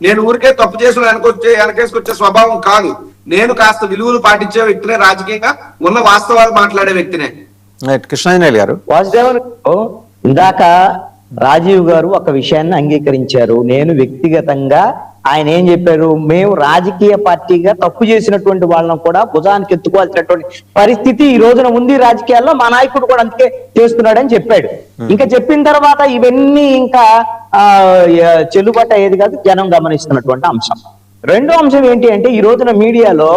నేను ఊరికే తప్పు చేసిన వెనకేసుకొచ్చే స్వభావం కాదు. నేను కాస్త విలువలు పాటించే వ్యక్తినే, రాజకీయంగా ఉన్న వాస్తవాలు మాట్లాడే వ్యక్తినే. కృష్ణాంజలి గారు, వాసుదేవన్ ఇందాక రాజీవ్ గారు ఒక విషయాన్ని అంగీకరించారు. నేను వ్యక్తిగతంగా ఆయన ఏం చెప్పారు, మేము రాజకీయ పార్టీగా తప్పు చేసినటువంటి వాళ్ళని కూడా భుజానికి ఎత్తుకోవాల్సినటువంటి పరిస్థితి ఈ రోజున ఉంది రాజకీయాల్లో, మా నాయకుడు కూడా అందుకే చేస్తున్నాడని చెప్పాడు. ఇంకా చెప్పిన తర్వాత ఇవన్నీ ఇంకా చెల్లుబాటు అయ్యేది కాదు, జనం గమనిస్తున్నటువంటి అంశం. రెండో అంశం ఏంటి అంటే, ఈ రోజున మీడియాలో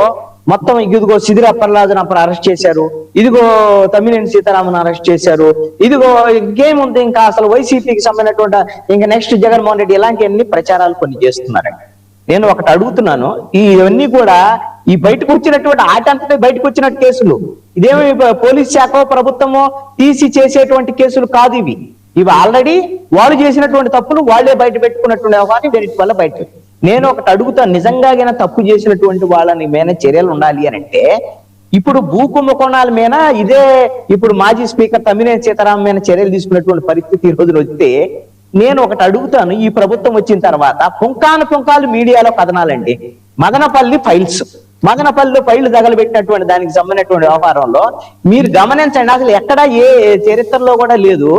మొత్తం ఇదిగో సిదిరి అప్పలరాజును అప్పుడు అరెస్ట్ చేశారు, ఇదిగో తమ్మినేని సీతారామన్ అరెస్ట్ చేశారు, ఇదిగో ఇంకేముంది ఇంకా అసలు వైసీపీకి సంబంధించినటువంటి ఇంకా నెక్స్ట్ జగన్మోహన్ రెడ్డి, ఇలాంటివన్నీ ప్రచారాలు కొన్ని చేస్తున్నారండి. నేను ఒకటి అడుగుతున్నాను, ఇవన్నీ కూడా ఈ బయటకు వచ్చినటువంటి ఆటంతటే బయటకు వచ్చినట్టు కేసులు, ఇదేమి పోలీస్ శాఖ ప్రభుత్వమో తీసి చేసేటువంటి కేసులు కాదు ఇవి. ఇవి ఆల్రెడీ వాళ్ళు చేసినటువంటి తప్పులు వాళ్ళే బయట పెట్టుకున్నటువంటి వ్యవహారం వీటి వల్ల బయట. నేను ఒకటి అడుగుతాను, నిజంగా తప్పు చేసినటువంటి వాళ్ళని మీద చర్యలు ఉండాలి అని అంటే, ఇప్పుడు భూ కుంభకోణాల మీద ఇదే ఇప్పుడు మాజీ స్పీకర్ తమ్మినేని సీతారామన్ మీద చర్యలు తీసుకున్నటువంటి పరిస్థితి ఈ రోజున వస్తే, నేను ఒకటి అడుగుతాను, ఈ ప్రభుత్వం వచ్చిన తర్వాత పుంకాలు మీడియాలో కథనాలండి. మదనపల్లి ఫైళ్లు తగలబెట్టినటువంటి దానికి సంబంధించినటువంటి వ్యవహారంలో మీరు గమనించండి, అసలు ఎక్కడ ఏ చరిత్రలో కూడా లేదు.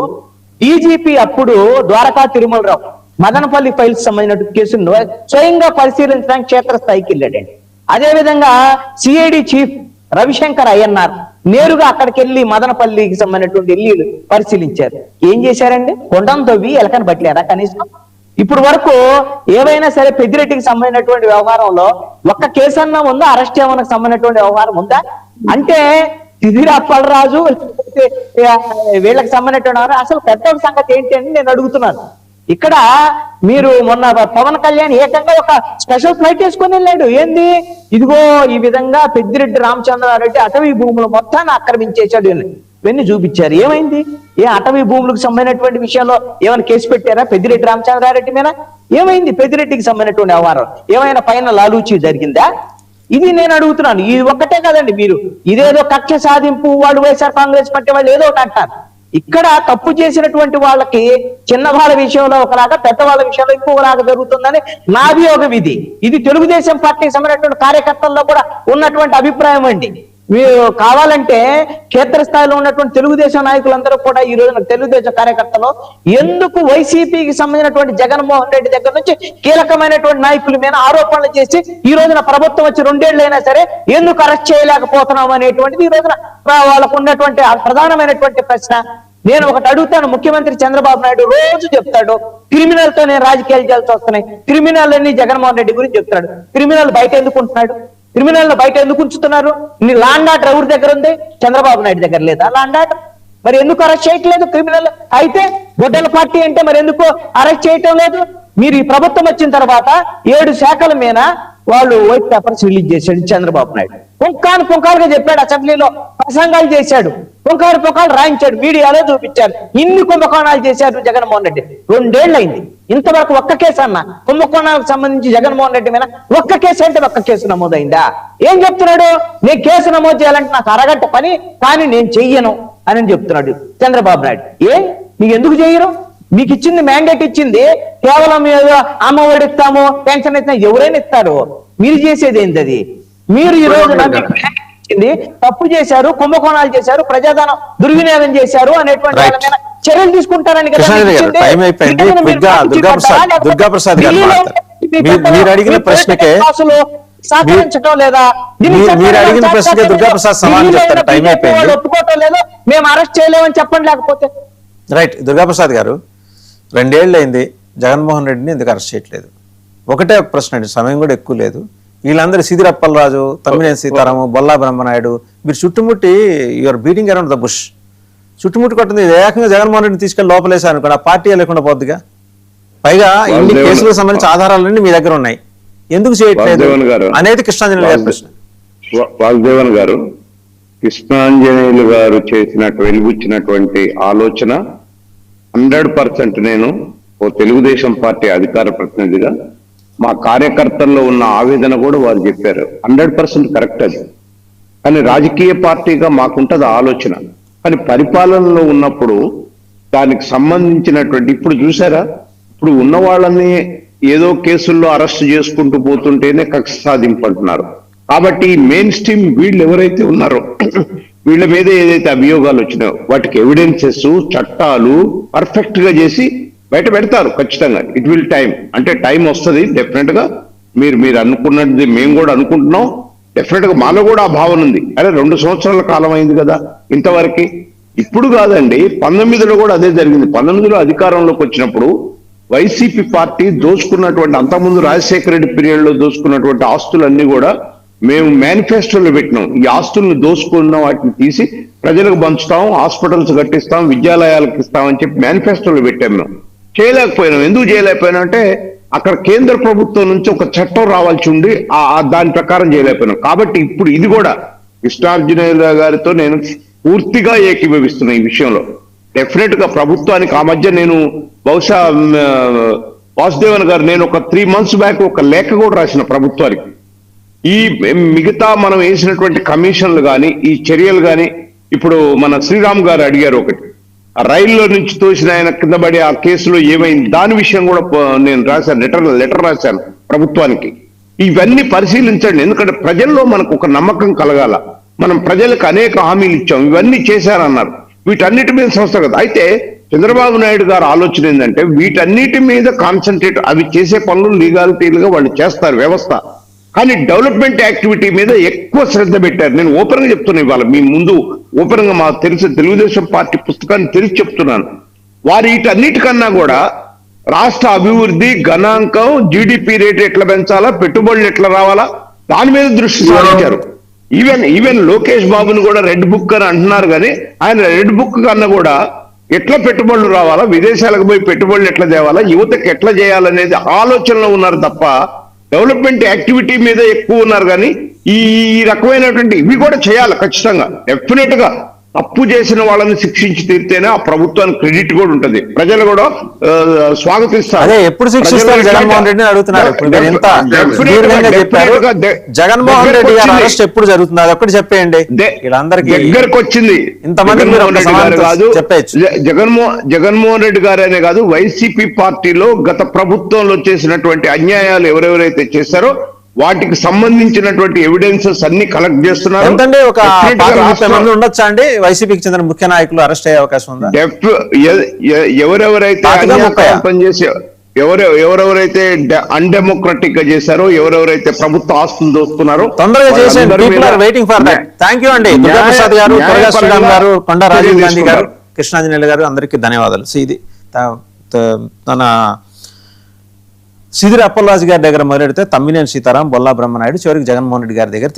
డీజీపీ అప్పుడు ద్వారకా తిరుమలరావు మదనపల్లి ఫైల్స్ సంబంధించిన కేసును స్వయంగా పరిశీలించడానికి క్షేత్రస్థాయికి వెళ్ళాడండి. అదేవిధంగా సిఐడి చీఫ్ రవిశంకర్ అయ్యన్నార్ నేరుగా అక్కడికి వెళ్ళి మదనపల్లికి సంబంధించినటువంటి వెళ్ళి పరిశీలించారు. ఏం చేశారండి? కొండను తవ్వి ఎలకని పట్టలేరా కనీసం? ఇప్పుడు వరకు ఏవైనా సరే పెద్దిరెడ్డికి సంబంధించినటువంటి వ్యవహారంలో ఒక్క కేసు అన్నా ఉందా? అరెస్ట్ ఏమన్నా సంబంధించినటువంటి వ్యవహారం ఉందా? అంటే సిదిరి అప్పలరాజు వీళ్ళకి సంబంధించిన అసలు పెద్ద సంగతి ఏంటి అని నేను అడుగుతున్నాను. ఇక్కడ మీరు మొన్న పవన్ కళ్యాణ్ ఏకంగా ఒక స్పెషల్ ఫ్లైట్ వేసుకొని వెళ్ళాడు. ఏంది? ఇదిగో ఈ విధంగా పెద్దిరెడ్డి రామచంద్రారెడ్డి అటవీ భూములు మొత్తాన్ని ఆక్రమించేశాడు ఇవన్నీ చూపించారు. ఏమైంది? ఏ అటవీ భూములకు సంబంధించినటువంటి విషయంలో ఏమైనా కేసు పెట్టారా పెద్దిరెడ్డి రామచంద్రారెడ్డి మీద? ఏమైంది పెద్దిరెడ్డికి సంబంధించినటువంటి వ్యవహారం? ఏమైనా పైన లాలూచి జరిగిందా? ఇది నేను అడుగుతున్నాను. ఇది ఒక్కటే కదండి, మీరు ఇదేదో కక్ష సాధింపు వాళ్ళు వైఎస్ఆర్ కాంగ్రెస్ పార్టీ వాళ్ళు ఏదో ఒకటి అంటారు. ఇక్కడ తప్పు చేసినటువంటి వాళ్ళకి చిన్న వాళ్ళ విషయంలో ఒకలాగా, పెద్దవాళ్ళ విషయంలో ఇంకొకలాగా జరుగుతుందని నా అభియోగం. ఇది తెలుగుదేశం పార్టీకి సంబంధించినటువంటి కార్యకర్తల్లో కూడా ఉన్నటువంటి అభిప్రాయం అండి. మీరు కావాలంటే క్షేత్రస్థాయిలో ఉన్నటువంటి తెలుగుదేశం నాయకులందరూ కూడా ఈ రోజున తెలుగుదేశం కార్యకర్తలు ఎందుకు వైసీపీకి సంబంధించినటువంటి జగన్మోహన్ రెడ్డి దగ్గర నుంచి కీలకమైనటువంటి నాయకుల మీద ఆరోపణలు చేసి ఈ రోజున ప్రభుత్వం వచ్చి 2 ఏళ్ళైనా సరే ఎందుకు అరెస్ట్ చేయలేకపోతున్నాం అనేటువంటిది ఈ రోజున వాళ్ళకు ఉన్నటువంటి ప్రధానమైనటువంటి ప్రశ్న. నేను ఒకటి అడుగుతాను, ముఖ్యమంత్రి చంద్రబాబు నాయుడు రోజు చెప్తాడు క్రిమినల్ తో నేను రాజకీయాలు చేయాల్సి వస్తున్నాయి, క్రిమినల్ అన్ని జగన్మోహన్ రెడ్డి గురించి చెప్తాడు. క్రిమినల్ బయట ఎందుకు ఉంటున్నాడు? క్రిమినల్ బయట ఎందుకు ఉంచుతున్నారు? నీ లాండ్ ఆర్డర్ ఎవరి దగ్గర ఉంది? చంద్రబాబు నాయుడు దగ్గర లేదా లాండ్ ఆర్డర్? మరి ఎందుకు అరెస్ట్ చేయట్లేదు? క్రిమినల్ అయితే గొడ్డల పార్టీ అంటే మరి ఎందుకు అరెస్ట్ చేయటం లేదు? మీరు ఈ ప్రభుత్వం వచ్చిన తర్వాత 7 శాఖల మీద వాళ్ళు వైట్ పేపర్స్ రిలీజ్ చేశాడు చంద్రబాబు నాయుడు. పుంకాలుగా చెప్పాడు, అసెంబ్లీలో ప్రసంగాలు చేశాడు, పుంకాలు రాయించాడు, మీడియాలో చూపించారు. ఇన్ని కుంభకోణాలు చేశారు జగన్మోహన్ రెడ్డి. 2 ఏళ్ళైంది, ఇంతవరకు ఒక్క కేసు అన్న కుంభకోణాలకు సంబంధించి జగన్మోహన్ రెడ్డి మీద ఒక్క కేసు అంటే ఒక్క కేసు నమోదైందా? ఏం చెప్తున్నాడు? నేను కేసు నమోదు చేయాలంటే నాకు అరగంట పని, కానీ నేను చెయ్యను అని చెప్తున్నాడు చంద్రబాబు నాయుడు. మీకు ఎందుకు చెయ్యరు? మీకు ఇచ్చింది మ్యాండేట్ ఇచ్చింది కేవలం ఏదో అమ్మ ఒడి ఇస్తాము, పెన్షన్ ఇస్తాము, ఎవరైనా ఇస్తారు. మీరు చేసేది ఏంటి? అది మీరు ఈ రోజు ఇచ్చింది తప్పు చేశారు, కుంభకోణాలు చేశారు, ప్రజాధనం దుర్వినియోగం చేశారు అనేటువంటి వాళ్ళ మీద చర్యలు తీసుకుంటారని కదా. దుర్గాప్రసాద్ గారు మీరు అడిగిన ప్రశ్నకే సహకరించడం లేదా? మీరు అడిగిన ప్రశ్నకే దుర్గాప్రసాద్ సమాధానం చెప్తారు. టైం అయిపోయింది. ఒప్పుకోవటం లేదు, మేము అరెస్ట్ చేయలేమని చెప్పండి. లేకపోతే రైట్. దుర్గాప్రసాద్ గారు, 2 ఏళ్ళు అయింది, జగన్మోహన్ రెడ్డిని ఎందుకు అరెస్ట్ చేయట్లేదు? ఒకటే ప్రశ్న అండి, సమయం కూడా ఎక్కువ లేదు. వీళ్ళందరూ సిదిరి అప్పలరాజు, తమ్మినేని సీతారాము, బొల్లా బ్రహ్మనాయుడు, మీరు చుట్టుముట్టి your beating around the bush. చుట్టుముట్టు కొట్టింది ఏకంగా జగన్మోహన్ రెడ్డిని తీసుకెళ్లి లోపలేసారు అనుకోండి, ఆ పార్టీ లేకుండా పోద్దిగా. పైగా ఇన్ని కేసులకు సంబంధించిన ఆధారాలన్నీ మీ దగ్గర ఉన్నాయి, ఎందుకు చేయట్లేదు అనేది కృష్ణాంజనేయులు గారి ప్రశ్న. వాసుదేవన్ గారు, కృష్ణాంజనేయులు గారు వెలుగుచ్చినటువంటి ఆలోచన 100% నేను ఓ తెలుగుదేశం పార్టీ అధికార ప్రతినిధిగా మా కార్యకర్తల్లో ఉన్న ఆవేదన కూడా వారు చెప్పారు. 100% కరెక్ట్ అది. కానీ రాజకీయ పార్టీగా మాకుంటది ఆలోచన. కానీ పరిపాలనలో ఉన్నప్పుడు దానికి సంబంధించినటువంటి ఇప్పుడు చూసారా, ఇప్పుడు ఉన్న వాళ్ళని ఏదో కేసుల్లో అరెస్ట్ చేసుకుంటూ పోతుంటేనే కక్ష సాధింపు అంటున్నారు. కాబట్టి మెయిన్ స్ట్రీమ్ వీళ్ళు ఎవరైతే ఉన్నారో వీళ్ళ మీద ఏదైతే అభియోగాలు వచ్చినాయో వాటికి ఎవిడెన్సెస్, చట్టాలు పర్ఫెక్ట్ గా చేసి బయట పెడతారు ఖచ్చితంగా. ఇట్ విల్ టైం, అంటే టైం వస్తుంది డెఫినెట్ గా. మీరు అనుకున్నది మేము కూడా అనుకుంటున్నాం. డెఫినెట్ గా మాలో కూడా ఆ భావన ఉంది. అరే 2 సంవత్సరాల కాలం అయింది కదా ఇంతవరకు. ఇప్పుడు కాదండి, 19లో కూడా అదే జరిగింది. 19లో అధికారంలోకి వచ్చినప్పుడు వైసీపీ పార్టీ దోచుకున్నటువంటి, అంతకుముందు రాజశేఖర రెడ్డి పీరియడ్ లో దోచుకున్నటువంటి ఆస్తులన్నీ కూడా మేము మేనిఫెస్టోలో పెట్టినాం. ఈ ఆస్తులను దోచుకున్న వాటిని తీసి ప్రజలకు పంచుతాం, హాస్పిటల్స్ కట్టిస్తాం, విద్యాలయాలకు ఇస్తామని చెప్పి మేనిఫెస్టోలో పెట్టాం. మేము చేయలేకపోయినాం. ఎందుకు చేయలేకపోయినా అంటే అక్కడ కేంద్ర ప్రభుత్వం నుంచి ఒక చట్టం రావాల్సి ఉండి దాని ప్రకారం చేయలేకపోయినాం. కాబట్టి ఇప్పుడు ఇది కూడా కృష్ణార్జునయ్య గారితో నేను పూర్తిగా ఏకీభవిస్తున్నా ఈ విషయంలో. డెఫినెట్ గా ప్రభుత్వానికి ఆ మధ్య నేను బహుశా వాసుదేవన్ గారు, నేను ఒక 3 months బ్యాక్ ఒక లేఖ కూడా రాసిన ప్రభుత్వానికి. ఈ మిగతా మనం వేసినటువంటి కమిషన్లు కానీ, ఈ చర్యలు కానీ, ఇప్పుడు మన శ్రీరామ్ గారు అడిగారు ఒకటి, ఆ రైల్లో నుంచి తోసిన ఆయన కింద పడి ఆ కేసులో ఏమైంది, దాని విషయం కూడా నేను రాశాను, లెటర్ రాశాను ప్రభుత్వానికి. ఇవన్నీ పరిశీలించండి. ఎందుకంటే ప్రజల్లో మనకు ఒక నమ్మకం కలగాల. మనం ప్రజలకు అనేక హామీలు ఇచ్చాం, ఇవన్నీ చేశారన్నారు. వీటన్నిటి మీద సంస్థ కదా. అయితే చంద్రబాబు నాయుడు గారు ఆలోచన ఏంటంటే వీటన్నిటి మీద కాన్సన్ట్రేట్, అవి చేసే పనులు లీగాలిటీలుగా వాళ్ళు చేస్తారు వ్యవస్థ, కానీ డెవలప్మెంట్ యాక్టివిటీ మీద ఎక్కువ శ్రద్ధ పెట్టారు. నేను ఓపెన్ గా చెప్తున్నా, ఇవాళ మీ ముందు ఓపెన్ గా మాకు తెలిసిన తెలుగుదేశం పార్టీ పుస్తకాన్ని తెలిసి చెప్తున్నాను. వారు వీటన్నిటికన్నా కూడా రాష్ట్ర అభివృద్ధి గణాంకం, జీడిపి రేట్ ఎట్లా పెంచాలా, పెట్టుబడులు ఎట్లా రావాలా, దాని మీద దృష్టి సారించారు. ఈవెన్ లోకేష్ బాబుని కూడా రెడ్ బుక్ అని అంటున్నారు, కానీ ఆయన రెడ్ బుక్ కన్నా కూడా ఎట్లా పెట్టుబడులు రావాలా, విదేశాలకు పోయి పెట్టుబడులు ఎట్లా తేవాలా, యువతకు ఎట్లా చేయాలనేది ఆలోచనలో ఉన్నారు తప్ప డెవలప్మెంట్ యాక్టివిటీ మీద ఎక్కువ ఉన్నారు. కానీ ఈ రకమైనటువంటి ఇవి కూడా చేయాలి ఖచ్చితంగా. డెఫినెట్ గా తప్పు చేసిన వాళ్ళని శిక్షించి తీరితేనే ఆ ప్రభుత్వానికి క్రెడిట్ కూడా ఉంటది, ప్రజలు కూడా స్వాగతిస్తారు. అదే ఎప్పుడు శిక్షిస్తారు జగన్మోహన్ రెడ్డిని అడుగుతున్నారు. ఇప్పుడు మీరు ఎంత దీర్ఘంగా చెప్పారు. జగన్మోహన్ రెడ్డి గారి అరెస్ట్ ఎప్పుడు జరుగుతుంది అది ఒక్కటి చెప్పేయండి. వీళ్ళందరికీ దగ్గరకు వచ్చింది. ఇంతమంది కాదు, చెప్పేయచ్చు. జగన్మోహన్ రెడ్డి గారనే కాదు, వైసీపీ పార్టీలో గత ప్రభుత్వంలో చేసినటువంటి అన్యాయాలు ఎవరెవరైతే చేశారో వాటికి సంబంధించినటువంటి ఎవిడెన్సెస్ అన్ని కలెక్ట్ చేస్తున్నారు. ఎంతండి ఒక 30 మంది ఉండొచ్చా అండి వైసీపీకి చెందిన ముఖ్య నాయకులు అరెస్ట్ అయ్యే అవకాశం ఉందా? ఎవరెవరైతే పనిచేసి ఎవరెవరైతే అన్డెమోక్రటిక్ గా చేశారో, ఎవరెవరైతే ప్రభుత్వ ఆస్తులు దోస్తున్నారో తొందరగా చేసేయండి. Waiting for that. Thank you అండి. దుర్గాప్రసాద్ గారు, త్వరగా శ్రీరామ్ గారు, కొండా రాజీవ్ గాంధీ గారు, కృష్ణాంజనేయులు గారు, అందరికీ ధన్యవాదాలు. ఇది తన సిదిరి అప్పలరాజు గారి దగ్గర మొదలెడితే తమ్మినేని సీతారాం, బొల్లా బ్రహ్మనాయుడు, చివరికి జగన్మోహన్ రెడ్డి గారి దగ్గర